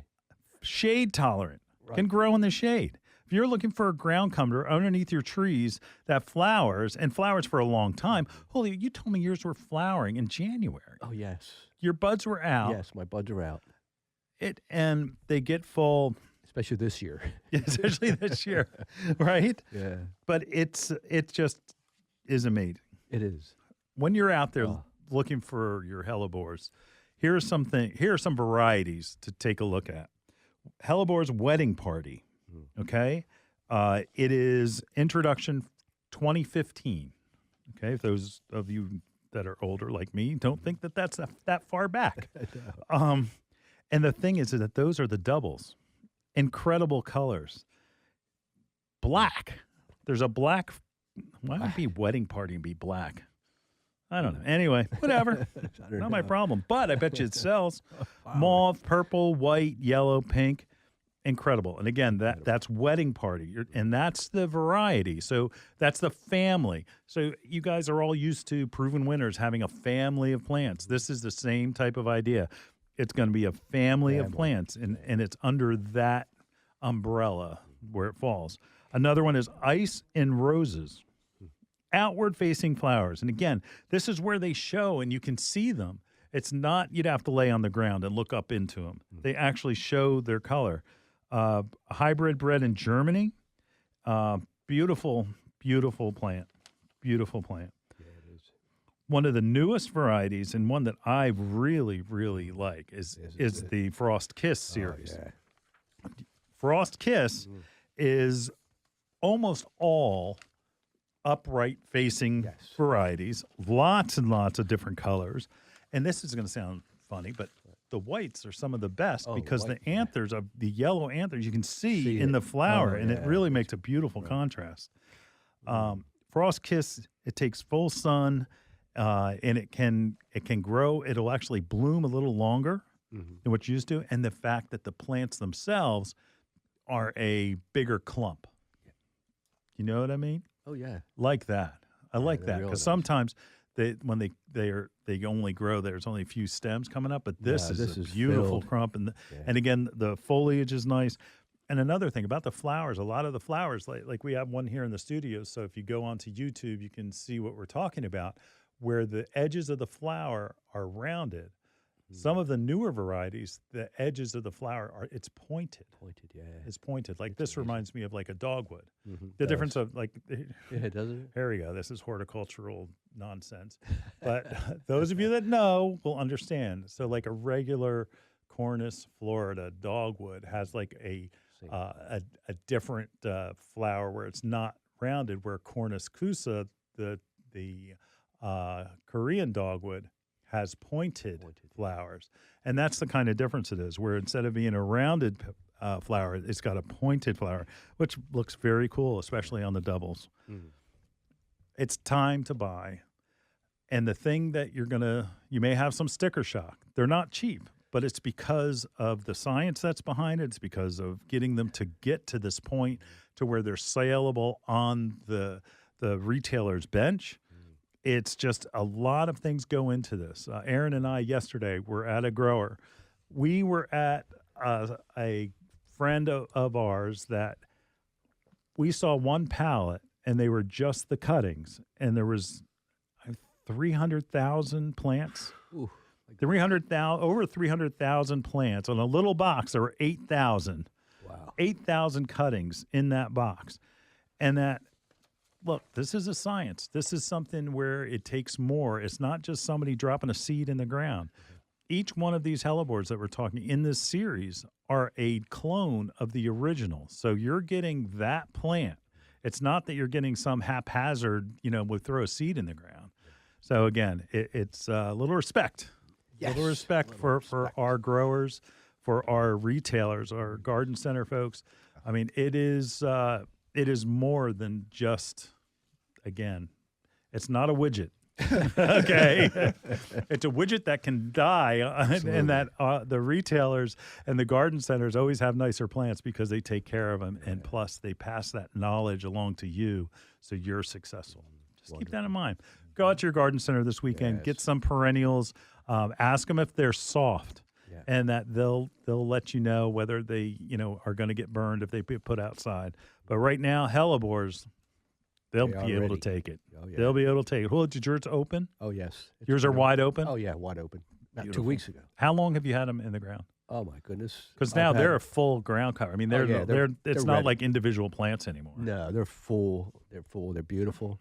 Shade tolerant. Right. Can grow in the shade. If you're looking for a ground cover underneath your trees that flowers for a long time, Julio, you told me yours were flowering in January. Oh, yes. Your buds were out. Yes, my buds are out. And they get full. Especially this year. Especially this year, right? Yeah. But it just is amazing. It is. When you're out there looking for your hellebores, here are some varieties to take a look at. Hellebores Wedding Party, okay? It is introduction 2015, okay? If those of you that are older like me don't think that that's that far back. And the thing is that those are the doubles. Incredible colors. Black. There's a black. Why would it be Wedding Party and be black? I don't know. Anyway, whatever. Not my problem. But I bet you it sells. Wow. Mauve, purple, white, yellow, pink. Incredible. And again, that's Wedding Party. And that's the variety. So that's the family. So you guys are all used to proven winners having a family of plants. This is the same type of idea. It's going to be a family of plants. And it's under that umbrella where it falls. Another one is ice and roses. Outward-facing flowers. And again, this is where they show, and you can see them. It's not you'd have to lay on the ground and look up into them. They actually show their color. Hybrid bred in Germany. Beautiful, beautiful plant. Beautiful plant. Yeah, it is. One of the newest varieties, and one that I really, really like, is the Frost Kiss series. Oh, yeah. Frost Kiss is almost all upright facing varieties, lots and lots of different colors. And this is going to sound funny, but the whites are some of the best because the anthers of the yellow anthers you can see in the flower, and it really makes a beautiful contrast. Frost Kiss, it takes full sun, and it can grow. It'll actually bloom a little longer than what you used to, and the fact that the plants themselves are a bigger clump. You know what I mean? Oh yeah, like that. I like that really because nice. Sometimes when they only grow, there's only a few stems coming up, but this is a beautiful clump, and and again the foliage is nice. And another thing about the flowers, a lot of the flowers, like we have one here in the studio, so if you go onto YouTube, you can see what we're talking about, where the edges of the flower are rounded. Some of the newer varieties, the edges of the flower it's pointed. Pointed, yeah. It's pointed. Like this reminds me of like a dogwood. Mm-hmm. The difference of like, Yeah, doesn't it? here we go. This is horticultural nonsense. But those of you that know will understand. So like a regular Cornus Florida dogwood has like a different flower where it's not rounded, where Cornus Kusa, the Korean dogwood, has pointed flowers. And that's the kind of difference it is, where instead of being a rounded flower, it's got a pointed flower, which looks very cool, especially on the doubles. It's time to buy. And the thing that you may have some sticker shock. They're not cheap, but it's because of the science that's behind it. It's because of getting them to get to this point to where they're saleable on the retailer's bench. It's just a lot of things go into this. Aaron and I yesterday were at a grower. We were at a friend of ours that we saw one pallet, and they were just the cuttings, and there was 300,000 plants. Ooh, over 300,000 plants on a little box. There were 8,000. Wow. 8,000 cuttings in that box, and that. Look, this is a science. This is something where it takes more. It's not just somebody dropping a seed in the ground. Each one of these hellebores that we're talking in this series are a clone of the original. So you're getting that plant. It's not that you're getting some haphazard, we'll throw a seed in the ground. So again, it's a little respect. Yes. A little respect for our growers, for our retailers, our garden center folks. I mean, it is more than just, again, it's not a widget. Okay. It's a widget that can die, and that the retailers and the garden centers always have nicer plants because they take care of them, and plus they pass that knowledge along to you so you're successful. Just keep that in mind. Go out to your garden center this weekend, get some perennials, ask them if they're soft. And that they'll let you know whether they are going to get burned if they get put outside. But right now, hellebores, they'll be able to take it. Oh, yeah. They'll be able to take it. Well, did yours open? Oh yes. Yours are wide open? Oh yeah, wide open. About 2 Beautiful. weeks ago. How long have you had them in the ground? Oh my goodness. Because now they're a full ground cover. I mean, they're it's not ready. like individual plants anymore. No, they're full. They're full. They're beautiful.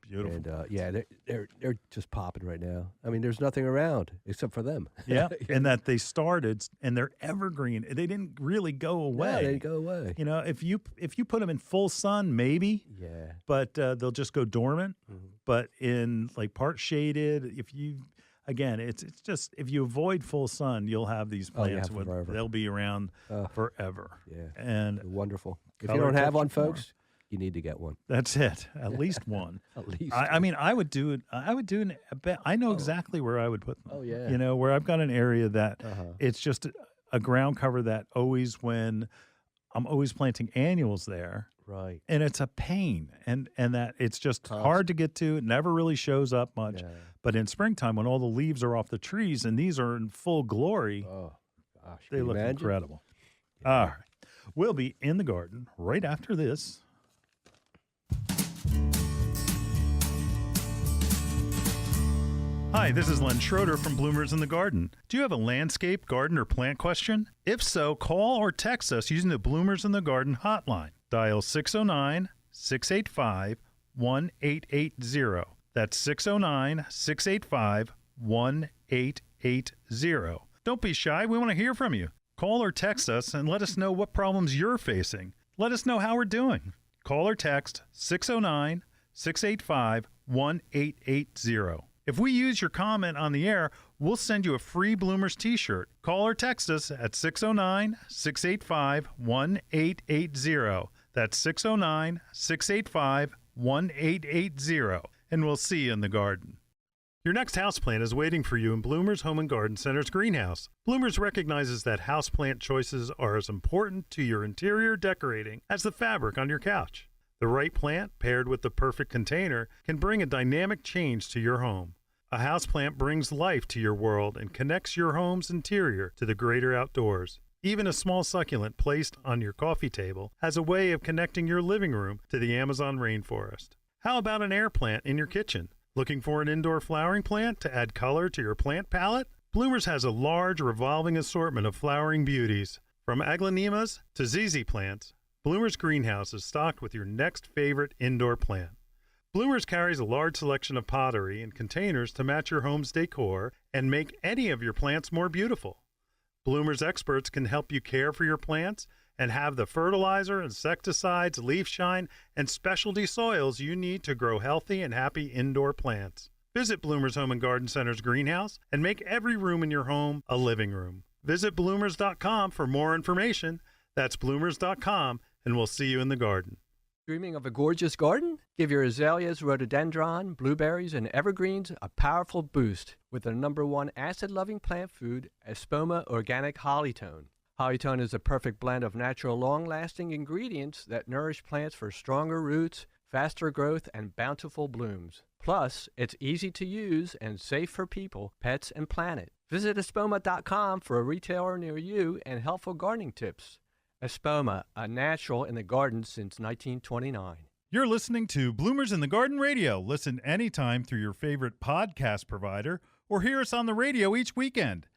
Beautiful. And they're just popping right now. I mean, there's nothing around except for them. Yeah, and that they started, and they're evergreen. They didn't really go away. No, they didn't go away. If you put them in full sun, maybe. Yeah. But they'll just go dormant. Mm-hmm. But in like part shaded, it's just if you avoid full sun, you'll have these plants. Forever. They'll be around forever. Yeah. And They're wonderful. If color you don't have texture one, more. folks, you need to get one. That's it. At least one. At least. I mean, I would do it. I know exactly where I would put them. Oh, yeah. Where I've got an area that it's just a ground cover that when I'm always planting annuals there. Right. And it's a pain, and that it's just hard to get to. It never really shows up much. Yeah. But in springtime, when all the leaves are off the trees and these are in full glory, Oh, gosh. they Can you look imagine? incredible. All right. We'll be in the garden right after this Hi, this is Len Schroeder from Bloomers in the Garden. Do you have a landscape, garden, or plant question? If so, call or text us using the Bloomers in the Garden hotline. Dial 609-685-1880. That's 609-685-1880. Don't be shy. We want to hear from you. Call or text us and let us know what problems you're facing. Let us know how we're doing. Call or text 609-685-1880. If we use your comment on the air, we'll send you a free Bloomers t-shirt. Call or text us at 609-685-1880. That's 609-685-1880. And we'll see you in the garden. Your next houseplant is waiting for you in Bloomers Home and Garden Center's greenhouse. Bloomers recognizes that houseplant choices are as important to your interior decorating as the fabric on your couch. The right plant, paired with the perfect container, can bring a dynamic change to your home. A houseplant brings life to your world and connects your home's interior to the greater outdoors. Even a small succulent placed on your coffee table has a way of connecting your living room to the Amazon rainforest. How about an air plant in your kitchen? Looking for an indoor flowering plant to add color to your plant palette? Bloomers has a large revolving assortment of flowering beauties. From aglaonemas to ZZ plants, Bloomers Greenhouse is stocked with your next favorite indoor plant. Bloomers carries a large selection of pottery and containers to match your home's decor and make any of your plants more beautiful. Bloomers experts can help you care for your plants and have the fertilizer, insecticides, leaf shine, and specialty soils you need to grow healthy and happy indoor plants. Visit Bloomers Home and Garden Center's greenhouse and make every room in your home a living room. Visit bloomers.com for more information. That's bloomers.com, and we'll see you in the garden. Dreaming of a gorgeous garden? Give your azaleas, rhododendron, blueberries, and evergreens a powerful boost with the #1 acid-loving plant food, Espoma Organic Hollytone. Hollytone is a perfect blend of natural, long-lasting ingredients that nourish plants for stronger roots, faster growth, and bountiful blooms. Plus, it's easy to use and safe for people, pets, and planet. Visit espoma.com for a retailer near you and helpful gardening tips. Espoma, a natural in the garden since 1929. You're listening to Bloomers in the Garden Radio. Listen anytime through your favorite podcast provider or hear us on the radio each weekend.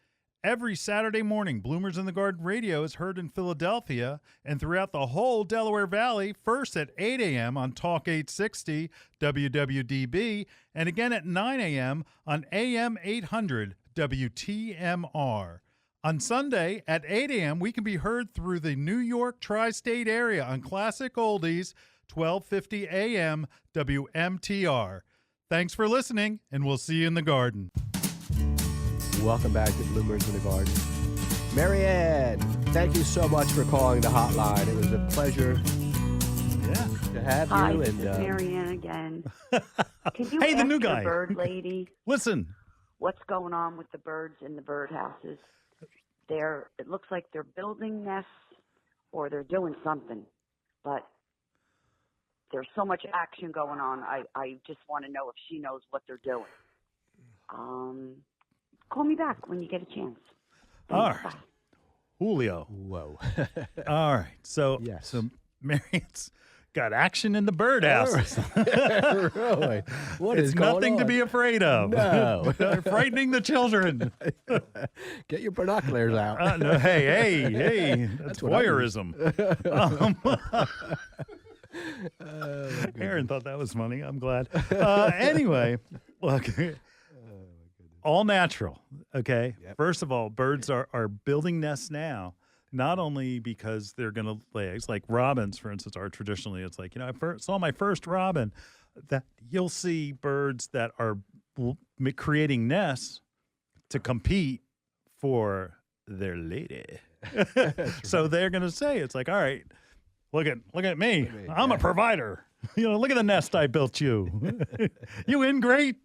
Every Saturday morning, Bloomers in the Garden Radio is heard in Philadelphia and throughout the whole Delaware Valley, first at 8 a.m. on Talk 860 WWDB and again at 9 a.m. on AM 800 WTMR. On Sunday at 8 a.m., we can be heard through the New York tri-state area on Classic Oldies, 1250 a.m. WMTR. Thanks for listening, and we'll see you in the garden. Welcome back to Bloomers in the Garden. Marianne, thank you so much for calling the hotline. It was a pleasure to have Hi, you. this And is Marianne again. Can you Hey, the ask new guy. bird lady Listen. what's going on with the birds in the birdhouses? It looks like they're building nests or they're doing something, but there's so much action going on. I just want to know if she knows what they're doing. Call me back when you get a chance. All Thanks. right. Bye. Julio. Whoa. All right. So, Yes. so Marian's got action in the birdhouses. Really? What is It's going nothing to on? be afraid of. No. They're frightening the children. Get your binoculars out. No, hey, that's what I do. voyeurism. Aaron thought that was funny. I'm glad. Anyway, look, all natural. Okay. Yep. First of all, birds are building nests now, not only because they're going to lay eggs, like robins, for instance, are traditionally, it's like, I saw my first robin. That you'll see birds that are creating nests to compete for their lady. So they're going to say, it's like, all right, look at me. I'm a provider. Look at the nest I built you. You in great?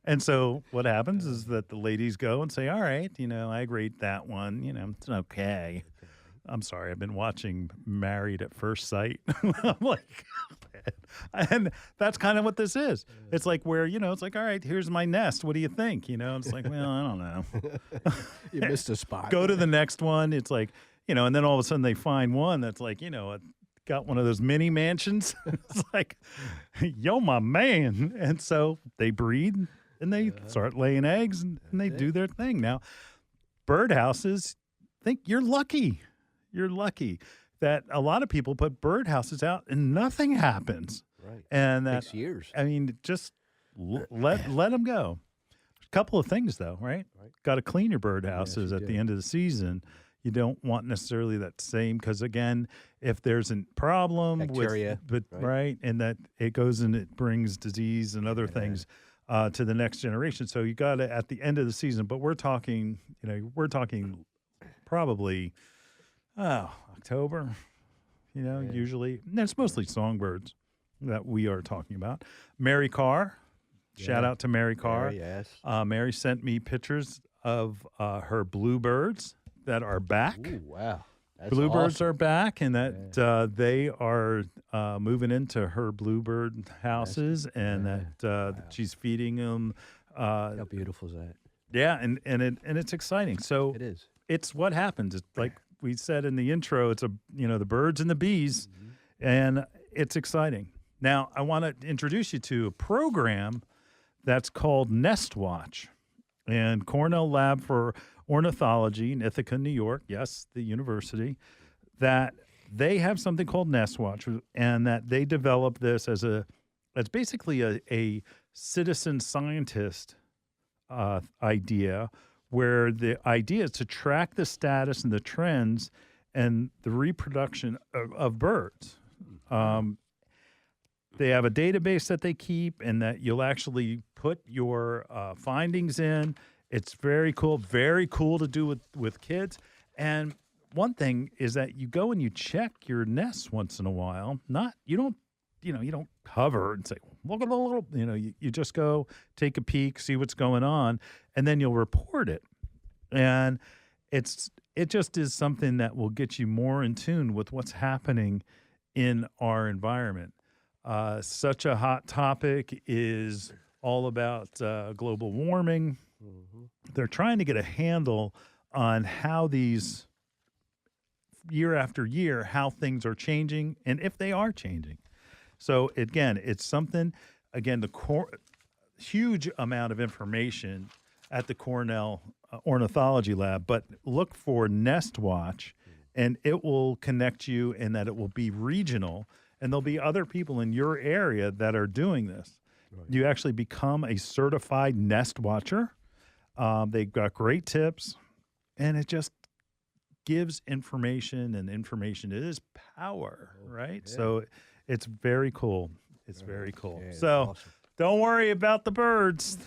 And so what happens is that the ladies go and say, all right, I rate that one. It's okay. I'm sorry. I've been watching Married at First Sight. I'm like, and that's kind of what this is. It's like where, it's like, all right, here's my nest. What do you think? It's like, well, I don't know. You missed a spot. Go to the next one. It's like, and then all of a sudden they find one that's like, got one of those mini mansions. It's like, yo, my man. And so they breed and they start laying eggs, and they do their thing. Now, birdhouses, think you're lucky. You're lucky that a lot of people put birdhouses out and nothing happens. Right. And that takes years. I mean, just let them go. A couple of things though, right? Got to clean your birdhouses at the end of the season. You don't want necessarily that same, because again, if there's a problem Bacteria, with, right, and that it goes and it brings disease and other things to the next generation. So you got to at the end of the season. But we're talking probably October. Usually, and it's mostly songbirds that we are talking about. Mary Carr, shout out to Mary Carr. Yes. Mary sent me pictures of her bluebirds that are back. Ooh, wow. That's Bluebirds awesome. are back, and that they are moving into her bluebird houses, and that she's feeding them. How beautiful is that? Yeah, and it's exciting. So It is. it's what happens. It's like we said in the intro. It's the birds and the bees, and it's exciting. Now I want to introduce you to a program that's called Nest Watch, and Cornell Lab for Ornithology in Ithaca, New York. Yes, the university. That they have something called Nest Watch, and that they developed this as basically a citizen scientist idea, where the idea is to track the status and the trends and the reproduction of birds. They have a database that they keep, and that you'll actually put your findings in. It's very cool to do with kids. And one thing is that you go and you check your nests once in a while. You don't hover and say, look at the little, you just go take a peek, see what's going on, and then you'll report it. And it just is something that will get you more in tune with what's happening in our environment. Such a hot topic is all about global warming. They're trying to get a handle on how these, year after year, how things are changing and if they are changing. So again, it's something, the huge amount of information at the Cornell Ornithology Lab, but look for Nest Watch, and it will connect you, and that it will be regional, and there'll be other people in your area that are doing this. Right. You actually become a certified nest watcher. They've got great tips, and it just gives information, and information is power, right? Yeah. So it's very cool. It's very cool. Yeah, so awesome. Don't worry about the birds.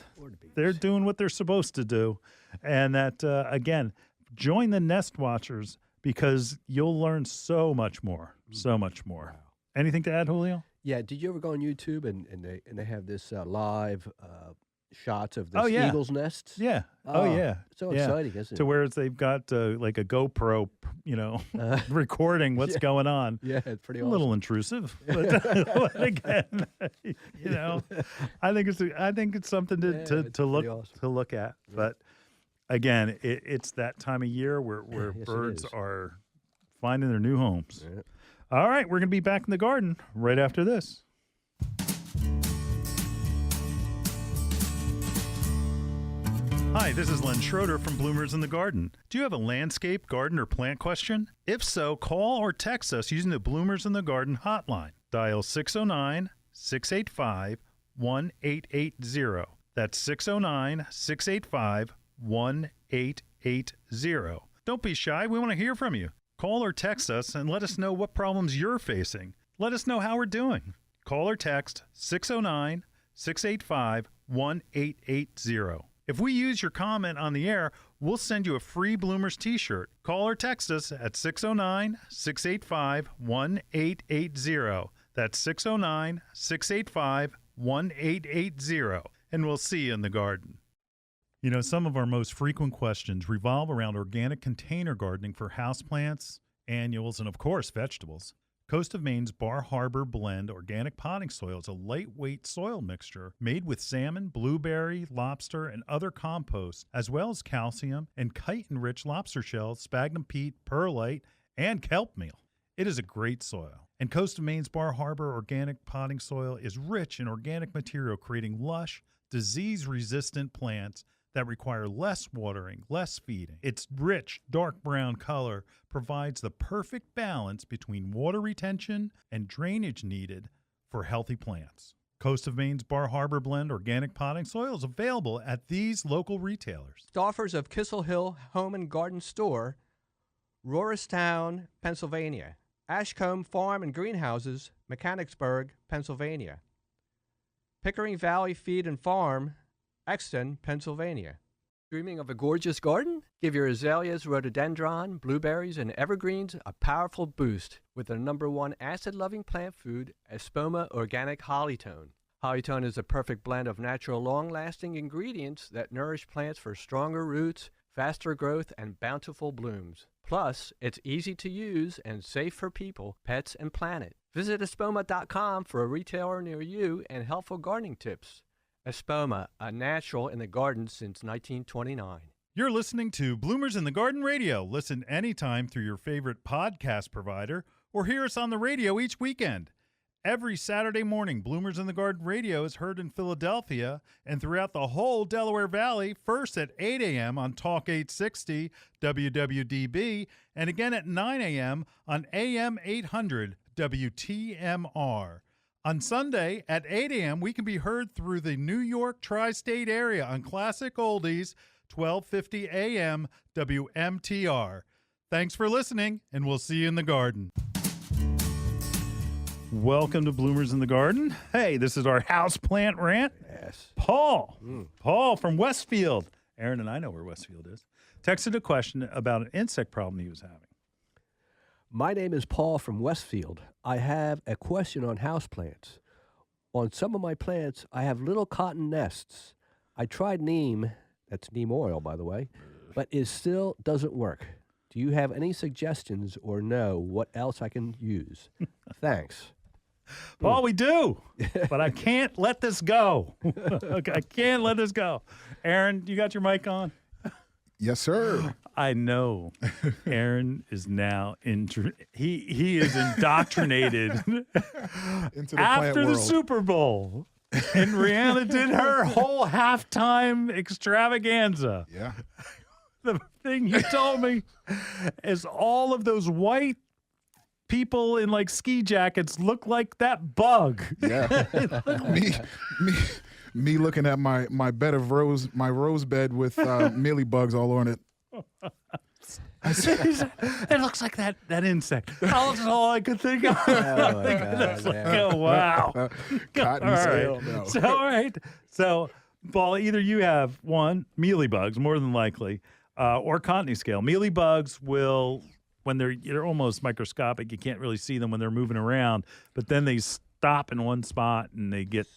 They're doing what they're supposed to do. And that, again, join the Nest Watchers, because you'll learn so much more, so much more. Wow. Anything to add, Julio? Yeah. Did you ever go on YouTube and they have this live shots of this eagle's nests? Yeah. Oh, yeah. So exciting, isn't it? To where they've got like a GoPro, recording what's going on. Yeah, it's pretty awesome. A little intrusive, but again, I think it's something to look at. Yeah. But again, it's that time of year where birds are finding their new homes. Yeah. All right, we're going to be back in the garden right after this. Hi, this is Len Schroeder from Bloomers in the Garden. Do you have a landscape, garden, or plant question? If so, call or text us using the Bloomers in the Garden hotline. Dial 609-685-1880. That's 609-685-1880. Don't be shy. We want to hear from you. Call or text us and let us know what problems you're facing. Let us know how we're doing. Call or text 609-685-1880. If we use your comment on the air, we'll send you a free Bloomers t-shirt. Call or text us at 609-685-1880. That's 609-685-1880. And we'll see you in the garden. Some of our most frequent questions revolve around organic container gardening for houseplants, annuals, and of course, vegetables. Coast of Maine's Bar Harbor Blend Organic Potting Soil is a lightweight soil mixture made with salmon, blueberry, lobster, and other composts, as well as calcium and chitin-rich lobster shells, sphagnum peat, perlite, and kelp meal. It is a great soil. And Coast of Maine's Bar Harbor Organic Potting Soil is rich in organic material, creating lush, disease-resistant plants that require less watering, less feeding. Its rich, dark brown color provides the perfect balance between water retention and drainage needed for healthy plants. Coast of Maine's Bar Harbor Blend organic potting soil is available at these local retailers. Offers of Kissel Hill Home and Garden Store, Rorastown, Pennsylvania. Ashcombe Farm and Greenhouses, Mechanicsburg, Pennsylvania. Pickering Valley Feed and Farm, Exton, Pennsylvania. Dreaming of a gorgeous garden? Give your azaleas, rhododendron, blueberries, and evergreens a powerful boost with the #1 acid-loving plant food, Espoma Organic Hollytone. Hollytone is a perfect blend of natural, long-lasting ingredients that nourish plants for stronger roots, faster growth, and bountiful blooms. Plus, it's easy to use and safe for people, pets, and planet. Visit espoma.com for a retailer near you and helpful gardening tips. Espoma, a natural in the garden since 1929. You're listening to Bloomers in the Garden Radio. Listen anytime through your favorite podcast provider or hear us on the radio each weekend. Every Saturday morning, Bloomers in the Garden Radio is heard in Philadelphia and throughout the whole Delaware Valley, first at 8 a.m. on Talk 860 WWDB and again at 9 a.m. on AM 800 WTMR. On Sunday at 8 a.m., we can be heard through the New York tri-state area on Classic Oldies, 1250 a.m. WMTR. Thanks for listening, and we'll see you in the garden. Welcome to Bloomers in the Garden. Hey, this is our houseplant rant. Yes. Paul from Westfield. Aaron and I know where Westfield is. Texted a question about an insect problem he was having. My name is Paul from Westfield. I have a question on houseplants. On some of my plants, I have little cotton nests. I tried neem, that's neem oil, by the way, but it still doesn't work. Do you have any suggestions or know what else I can use? Thanks. Paul, we do, but I can't let this go. Okay, I can't let this go. Aaron, you got your mic on? Yes, sir. I know Aaron is now he is indoctrinated Into the plant after the world. Super Bowl. And Rihanna did her whole halftime extravaganza. Yeah. The thing you told me is all of those white people in like ski jackets look like that bug. Yeah. me looking at my bed of my rose bed with mealy bugs all on it. It looks like that insect. That's all I could think of. Oh, my God, Like, yeah. oh, wow. Cotton All right. sail. No. So, all right. So, Paul, either you have one, mealy bugs, more than likely, or cottony scale. Mealy bugs will, when they're almost microscopic, you can't really see them when they're moving around, but then they stop in one spot and they get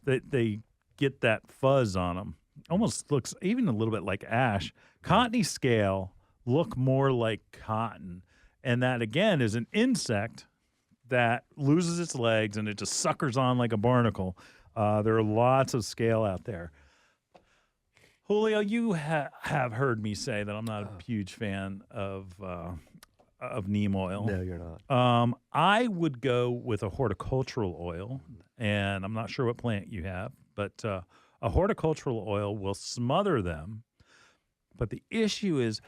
they get that fuzz on them. Almost looks even a little bit like ash. Cottony scale look more like cotton, and that again is an insect that loses its legs and it just suckers on like a barnacle. There are lots of scale out there. Julio, you have heard me say that I'm not a huge fan of neem oil. No, you're not. I would go with a horticultural oil, and I'm not sure what plant you have, but a horticultural oil will smother them. But the issue is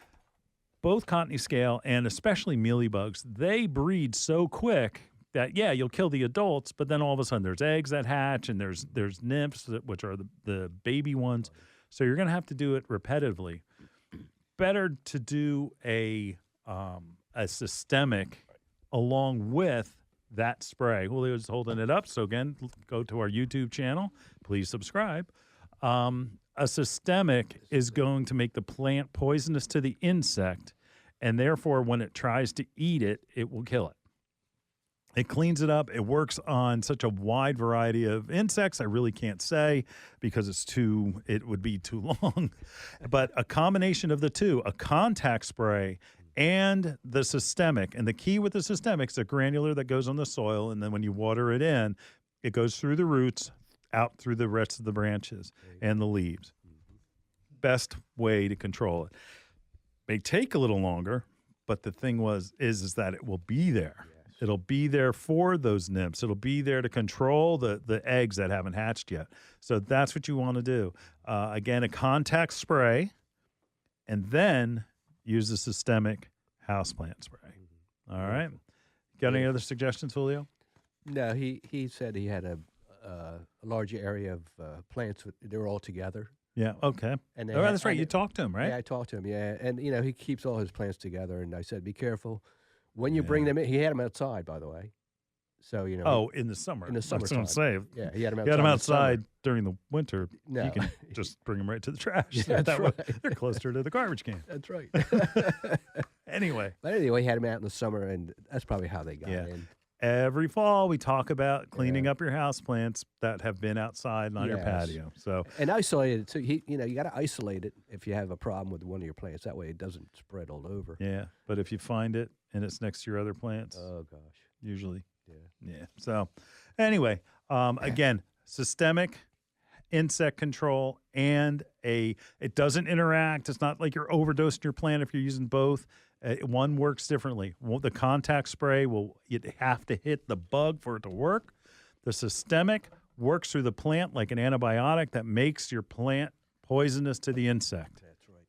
both cottony scale and especially mealybugs, they breed so quick that, yeah, you'll kill the adults, but then all of a sudden there's eggs that hatch and there's nymphs, which are the baby ones. So you're going to have to do it repetitively. Better to do a systemic along with that spray. Julio's holding it up. So again, go to our YouTube channel. Please subscribe. A systemic is going to make the plant poisonous to the insect, and therefore when it tries to eat it, it will kill it. It cleans it up. It works on such a wide variety of insects. I really can't say because it would be too long. But a combination of the two, a contact spray and the systemic. And the key with the systemic is a granular that goes on the soil, and then when you water it in, it goes through the roots, out through the rest of the branches and the leaves. Best way to control it. May take a little longer, but the thing is that it will be there. It'll be there for those nymphs. It'll be there to control the eggs that haven't hatched yet. So that's what you want to do. Again, a contact spray, and then use the systemic houseplant spray. All right. Got any other suggestions, Julio? No, he said he had a large area of plants. They were all together. Yeah. Okay. And Oh, that's right. You talked to him, right? Yeah, I talked to him. Yeah, and he keeps all his plants together. And I said, be careful when you bring them in. He had them outside, by the way. So Oh, in the summer. In the That's what I'm summertime. saying. Yeah, he had them outside. You had them in the outside summer. during the winter. No. You can just bring them right to the trash. Yeah, that's way right. they're closer to the garbage can. That's right. Anyway. But anyway, he had them out in the summer, and that's probably how they got Yeah. in. Every fall, we talk about cleaning up your houseplants that have been outside and on your Yes. patio. So, And isolate it. So you got to isolate it if you have a problem with one of your plants. That way, it doesn't spread all over. yeah. But if you find it and it's next to your other plants, Oh gosh. usually, Yeah. yeah. So, anyway, again, systemic insect control and it doesn't interact. It's not like you're overdosing your plant if you're using both. One works differently. The contact spray you have to hit the bug for it to work. The systemic works through the plant like an antibiotic that makes your plant poisonous to the insect. That's right.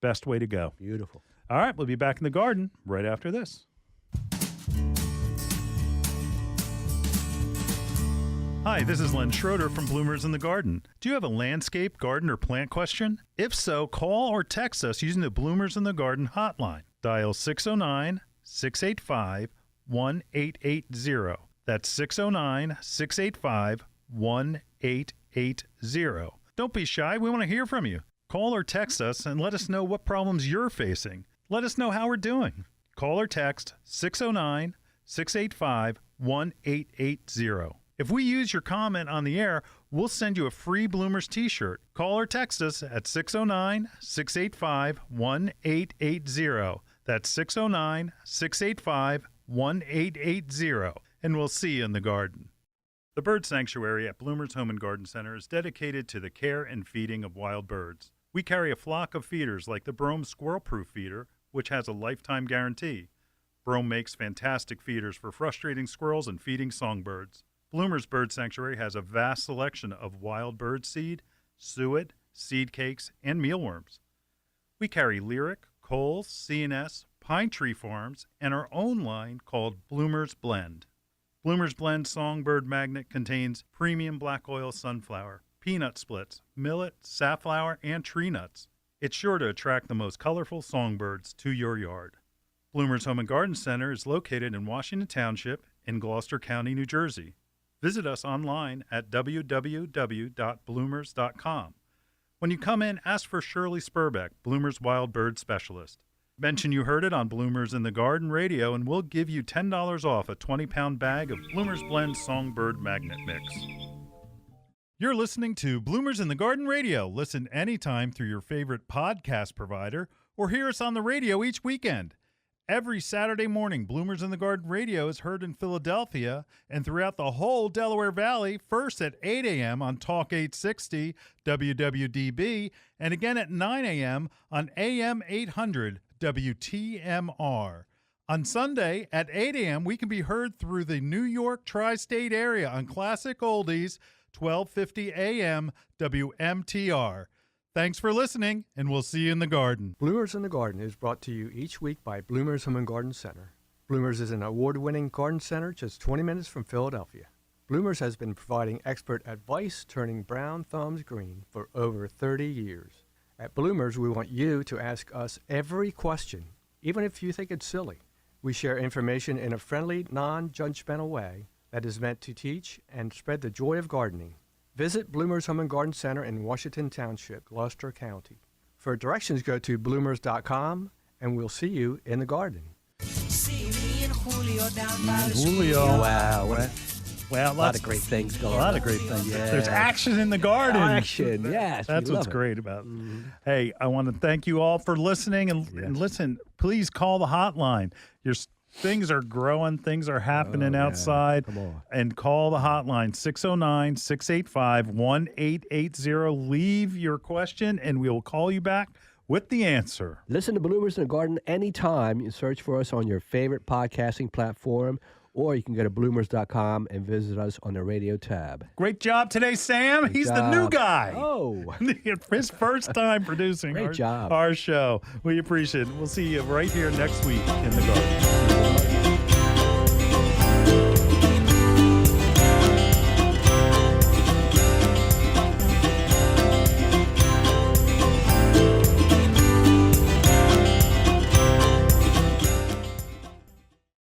Best way to go. Beautiful. All right, we'll be back in the garden right after this. Hi, this is Len Schroeder from Bloomers in the Garden. Do you have a landscape, garden, or plant question? If so, call or text us using the Bloomers in the Garden hotline. Dial 609-685-1880. That's 609-685-1880. Don't be shy. We want to hear from you. Call or text us and let us know what problems you're facing. Let us know how we're doing. Call or text 609-685-1880. If we use your comment on the air, we'll send you a free Bloomers t-shirt. Call or text us at 609-685-1880. That's 609-685-1880. And we'll see you in the garden. The Bird Sanctuary at Bloomers Home and Garden Center is dedicated to the care and feeding of wild birds. We carry a flock of feeders like the Brome Squirrel-Proof Feeder, which has a lifetime guarantee. Brome makes fantastic feeders for frustrating squirrels and feeding songbirds. Bloomers Bird Sanctuary has a vast selection of wild bird seed, suet, seed cakes, and mealworms. We carry Lyric, Coles, C&S, Pine Tree Farms, and our own line called Bloomers Blend. Bloomers Blend Songbird Magnet contains premium black oil sunflower, peanut splits, millet, safflower, and tree nuts. It's sure to attract the most colorful songbirds to your yard. Bloomers Home and Garden Center is located in Washington Township in Gloucester County, New Jersey. Visit us online at www.bloomers.com. When you come in, ask for Shirley Spurbeck, Bloomers Wild Bird Specialist. Mention you heard it on Bloomers in the Garden Radio, and we'll give you $10 off a 20-pound bag of Bloomers Blend Songbird Magnet Mix. You're listening to Bloomers in the Garden Radio. Listen anytime through your favorite podcast provider or hear us on the radio each weekend. Every Saturday morning, Bloomers in the Garden Radio is heard in Philadelphia and throughout the whole Delaware Valley, first at 8 a.m. on Talk 860 WWDB, and again at 9 a.m. on AM 800 WTMR. On Sunday at 8 a.m., we can be heard through the New York tri-state area on Classic Oldies, 1250 a.m. WMTR. Thanks for listening, and we'll see you in the garden. Bloomers in the Garden is brought to you each week by Bloomers Home and Garden Center. Bloomers is an award-winning garden center just 20 minutes from Philadelphia. Bloomers has been providing expert advice turning brown thumbs green for over 30 years. At Bloomers, we want you to ask us every question, even if you think it's silly. We share information in a friendly, non-judgmental way that is meant to teach and spread the joy of gardening. Visit Bloomers Home and Garden Center in Washington Township, Gloucester County. For directions, go to bloomers.com, and we'll see you in the garden. See me and Julio down by the Julio. Wow. Well, A lot of great things going A on. lot of great things. Yeah. There's action in the garden. Action, yes. we That's what's love it. great about it. Hey, I want to thank you all for listening. And listen, please call the hotline. Things are growing. Things are happening yeah. outside. Come on. And call the hotline, 609-685-1880. Leave your question, and we will call you back with the answer. Listen to Bloomers in the Garden anytime. You search for us on your favorite podcasting platform or you can go to bloomers.com and visit us on the radio tab. Great job today, Sam. Good He's the new job. guy. Oh, His first time producing Great job. our show. We appreciate it. We'll see you right here next week in the garden.